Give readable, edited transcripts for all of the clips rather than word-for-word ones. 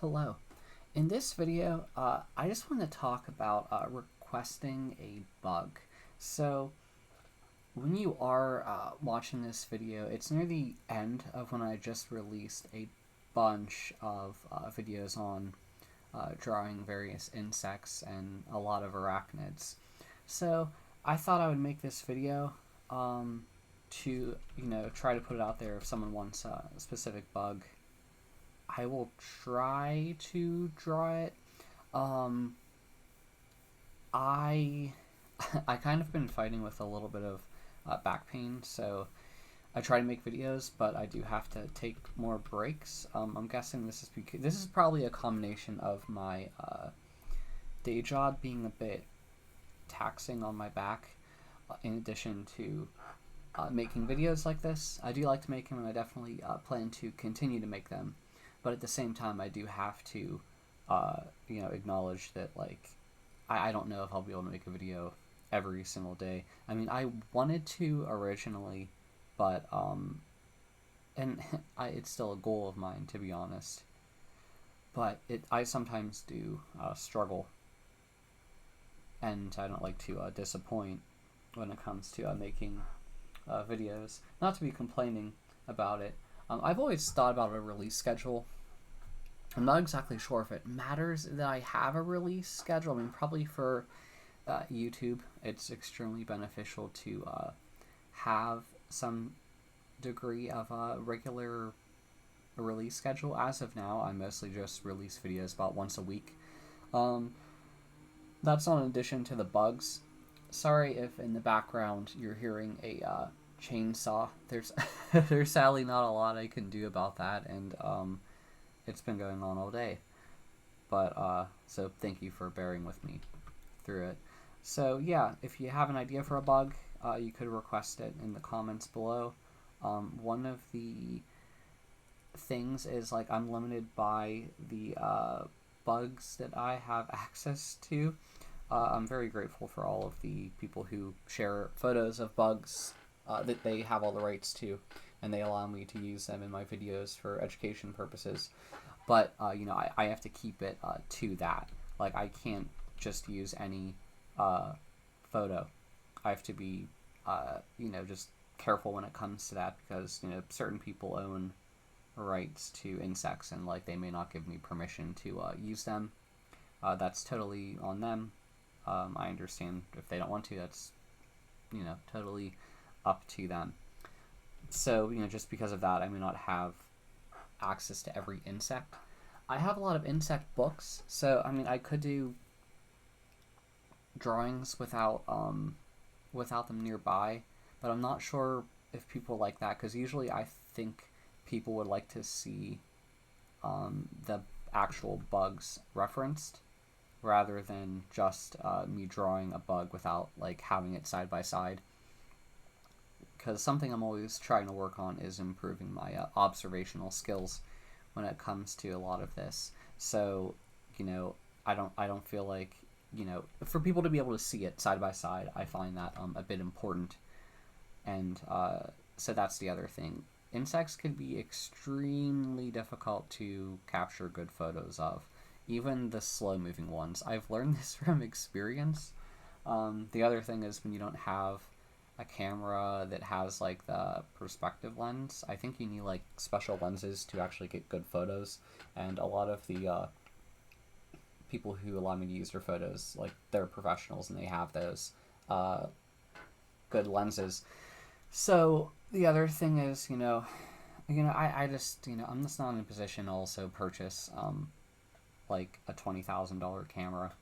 Hello. In this video, I just want to talk about requesting a bug. So, when you are watching this video, it's near the end of when I just released a bunch of videos on drawing various insects and a lot of arachnids. So, I thought I would make this video to, try to put it out there if someone wants a specific bug. I will try to draw it. Um, I I kind of been fighting with a little bit of back pain, so I try to make videos, but I do have to take more breaks. I'm guessing this is probably a combination of my day job being a bit taxing on my back, in addition to making videos like this. I do like to make them, and I definitely plan to continue to make them. But at the same time, I do have to, acknowledge that, like, I don't know if I'll be able to make a video every single day. I mean, I wanted to originally, but, and it's still a goal of mine, to be honest. But I sometimes do struggle, and I don't like to disappoint when it comes to making videos. Not to be complaining about it. I've always thought about a release schedule. I'm not exactly sure if it matters that I have a release schedule. I mean, probably for YouTube, it's extremely beneficial to have some degree of a regular release schedule. As of now, I mostly just release videos about once a week. That's not in addition to the bugs. Sorry if in the background you're hearing a chainsaw. There's sadly not a lot I can do about that, and it's been going on all day. But so thank you for bearing with me through it. So yeah, if you have an idea for a bug, you could request it in the comments below. One of the things is, like, I'm limited by the bugs that I have access to. I'm very grateful for all of the people who share photos of bugs that they have all the rights to, and they allow me to use them in my videos for education purposes. But I have to keep it to that. Like, I can't just use any photo. I have to be just careful when it comes to that, because certain people own rights to insects, and like they may not give me permission to use them. That's totally on them. I understand if they don't want to. That's totally up to them. So just because of that, I may not have access to every insect. I have a lot of insect books, so I mean I could do drawings without them nearby, but I'm not sure if people like that, because usually I think people would like to see the actual bugs referenced rather than just me drawing a bug without like having it side by side. Because something I'm always trying to work on is improving my observational skills when it comes to a lot of this. So I don't feel like for people to be able to see it side by side, I find that a bit important. And so that's the other thing. Insects can be extremely difficult to capture good photos of, even the slow-moving ones. I've learned this from experience. The other thing is, when you don't have a camera that has like the perspective lens, I think you need like special lenses to actually get good photos. And a lot of the people who allow me to use their photos, like, they're professionals and they have those good lenses. So the other thing is, I just, I'm just not in a position to also purchase like a $20,000 camera.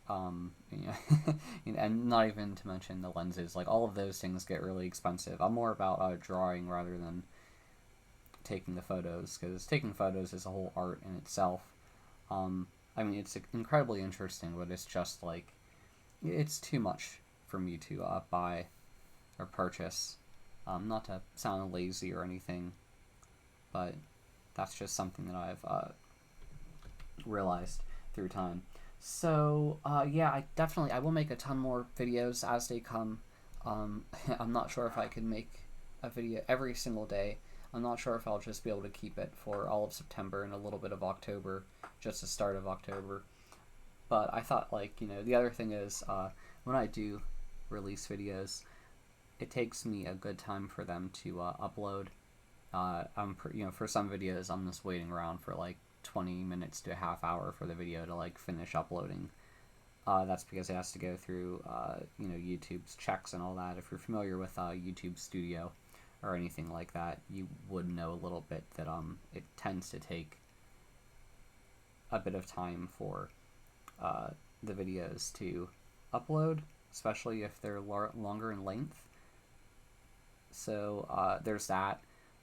And not even to mention the lenses. Like, all of those things get really expensive. I'm more about drawing rather than taking the photos, because taking photos is a whole art in itself. I mean, it's incredibly interesting, but it's just like, it's too much for me to buy or purchase. Not to sound lazy or anything, but that's just something that I've realized through time. So yeah, I will make a ton more videos as they come. I'm not sure if I can make a video every single day. I'm not sure if I'll just be able to keep it for all of September and a little bit of October, just the start of October. But I thought, like, the other thing is, when I do release videos, it takes me a good time for them to upload. For some videos, I'm just waiting around for like 20 minutes to a half hour for the video to like finish uploading. That's because it has to go through, YouTube's checks and all that. If you're familiar with YouTube Studio or anything like that, you would know a little bit that it tends to take a bit of time for the videos to upload, especially if they're longer in length. So there's that.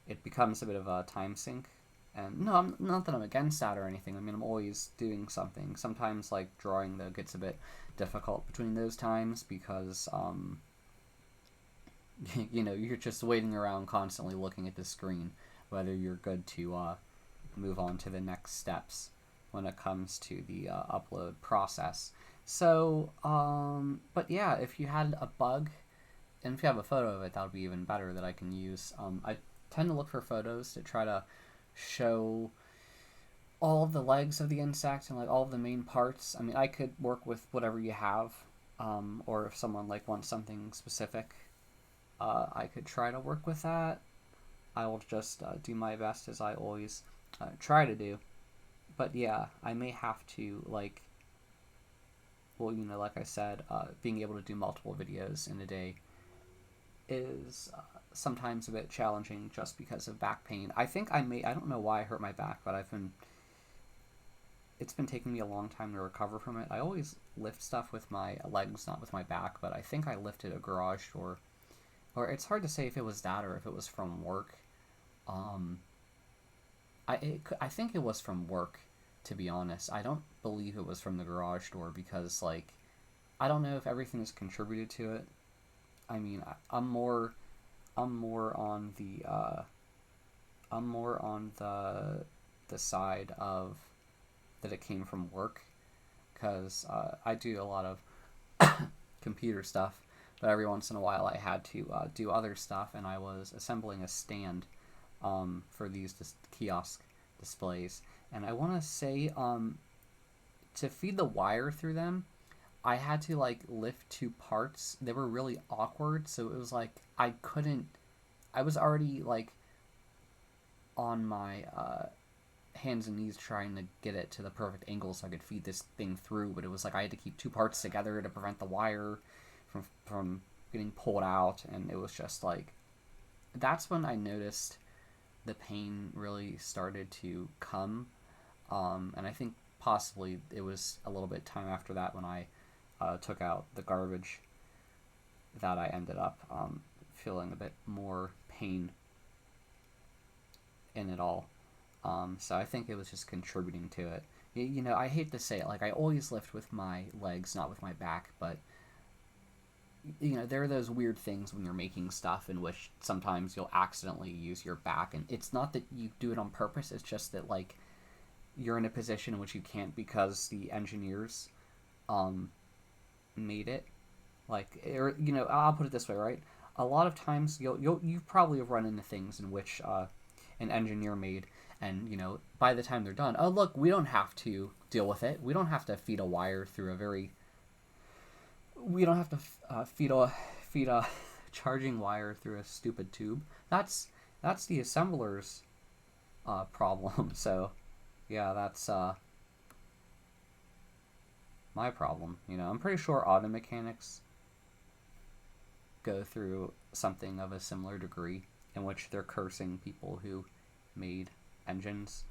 It becomes a bit of a time sink. And no, not that I'm against that or anything. I mean, I'm always doing something. Sometimes, like, drawing, though, gets a bit difficult between those times because, you're just waiting around constantly looking at the screen, whether you're good to move on to the next steps when it comes to the upload process. So, but yeah, if you had a bug, and if you have a photo of it, that would be even better that I can use. I tend to look for photos to try to show all of the legs of the insect and like all of the main parts. I mean, I could work with whatever you have, or if someone like wants something specific, I could try to work with that. I will just do my best as I always try to do. But yeah, I may have to like I said, being able to do multiple videos in a day is sometimes a bit challenging just because of back pain. I don't know why I hurt my back, but it's been taking me a long time to recover from it. I always lift stuff with my legs, not with my back, but I think I lifted a garage door. Or it's hard to say if it was that or if it was from work. I think it was from work, to be honest. I don't believe it was from the garage door because, like, I don't know if everything's contributed to it. I mean, I'm more on the side of that it came from work, because I do a lot of computer stuff, but every once in a while I had to do other stuff, and I was assembling a stand for these kiosk displays, and I want to say to feed the wire through them, I had to like lift two parts. They were really awkward, so it was like I was already like on my hands and knees trying to get it to the perfect angle so I could feed this thing through, but it was like I had to keep two parts together to prevent the wire from getting pulled out, and it was just like that's when I noticed the pain really started to come, and I think possibly it was a little bit time after that when I took out the garbage that I ended up feeling a bit more pain in it all. So I think it was just contributing to it. I hate to say it, like I always lift with my legs, not with my back, but there are those weird things when you're making stuff in which sometimes you'll accidentally use your back, and it's not that you do it on purpose, it's just that like you're in a position in which you can't because the engineers made it. Like, or I'll put it this way, right? A lot of times you probably have run into things in which an engineer made, and by the time they're done, oh look, we don't have to deal with it. We don't have to feed a wire through we don't have to feed a charging wire through a stupid tube. That's the assembler's problem. So yeah, that's my problem. I'm pretty sure auto mechanics go through something of a similar degree in which they're cursing people who made engines.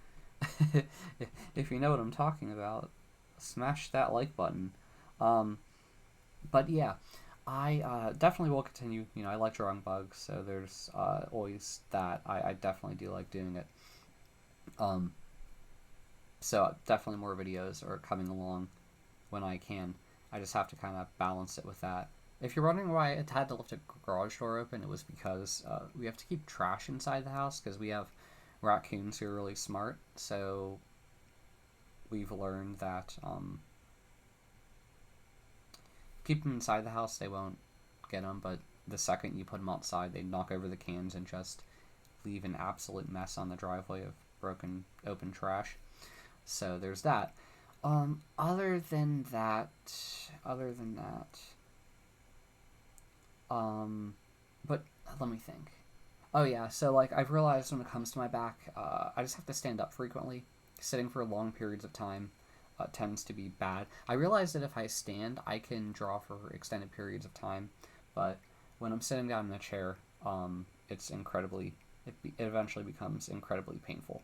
If you know what I'm talking about, smash that like button. But yeah, I definitely will continue. I like drawing bugs, so there's always that. I definitely do like doing it. So definitely more videos are coming along when I can. I just have to kind of balance it with that. If you're wondering why I had to lift a garage door open, it was because we have to keep trash inside the house because we have raccoons who are really smart. So we've learned that keep them inside the house, they won't get them, but the second you put them outside, they knock over the cans and just leave an absolute mess on the driveway of broken open trash. So there's that. Other than that, but let me think. Oh yeah, so like I've realized when it comes to my back, I just have to stand up frequently. Sitting for long periods of time tends to be bad. I realize that if I stand, I can draw for extended periods of time, but when I'm sitting down in a chair, it's incredibly. It eventually becomes incredibly painful.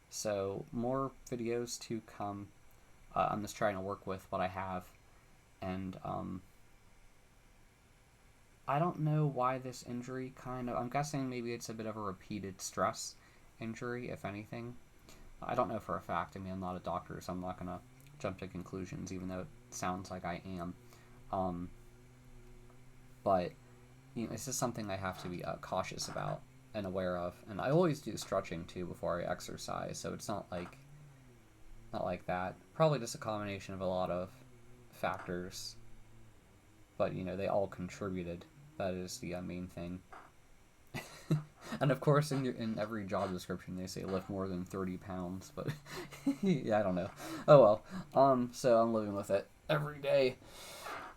So more videos to come. I'm just trying to work with what I have, and I don't know why this injury I'm guessing maybe it's a bit of a repeated stress injury, if anything. I don't know for a fact. I mean, I'm not a doctor, so I'm not going to jump to conclusions, even though it sounds like I am. But, you know, it's just something I have to be cautious about and aware of. And I always do stretching, too, before I exercise, so it's not like that. Probably just a combination of a lot of factors. But, you know, they all contributed. That is the main thing. And of course, in every job description, they say lift more than 30 pounds. But, yeah, I don't know. Oh, well. So I'm living with it every day.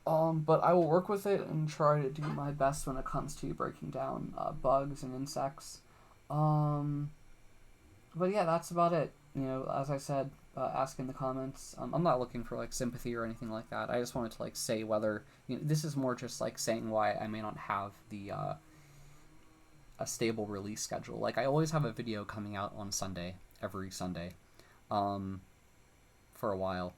But I will work with it and try to do my best when it comes to breaking down bugs and insects. But yeah, that's about it. You know, as I said, ask in the comments. I'm not looking for like sympathy or anything like that. I just wanted to like say whether, you know, this is more just like saying why I may not have the a stable release schedule. Like I always have a video coming out on Sunday, every Sunday, for a while.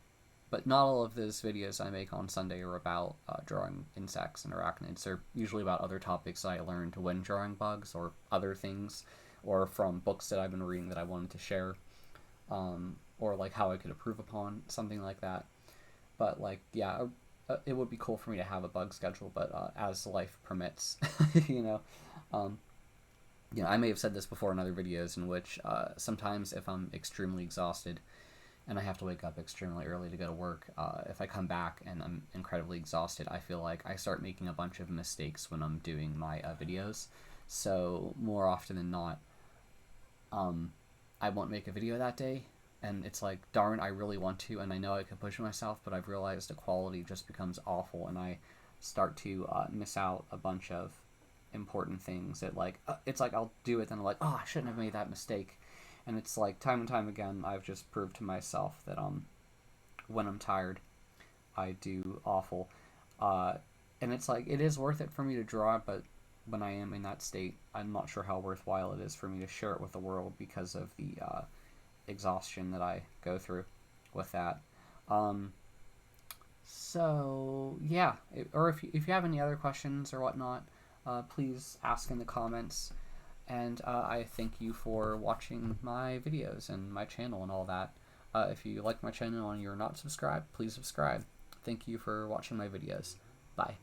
But not all of those videos I make on Sunday are about drawing insects and arachnids. They're usually about other topics I learned when drawing bugs or other things, or from books that I've been reading that I wanted to share, or like how I could improve upon, something like that. But like, yeah, it would be cool for me to have a bug schedule, but as life permits, you know. You know, I may have said this before in other videos in which sometimes if I'm extremely exhausted and I have to wake up extremely early to go to work, if I come back and I'm incredibly exhausted, I feel like I start making a bunch of mistakes when I'm doing my videos. So more often than not, I won't make a video that day, and it's like, darn, I really want to, and I know I could push myself, but I've realized the quality just becomes awful, and I start to miss out a bunch of important things that like, it's like I'll do it, then I'm like, oh, I shouldn't have made that mistake. And it's like, time and time again, I've just proved to myself that when I'm tired, I do awful. And it's like, it is worth it for me to draw, but when I am in that state, I'm not sure how worthwhile it is for me to share it with the world because of the exhaustion that I go through with that. So, yeah. Or if you have any other questions or whatnot, please ask in the comments. And I thank you for watching my videos and my channel and all that. If you like my channel and you're not subscribed, please subscribe. Thank you for watching my videos. Bye.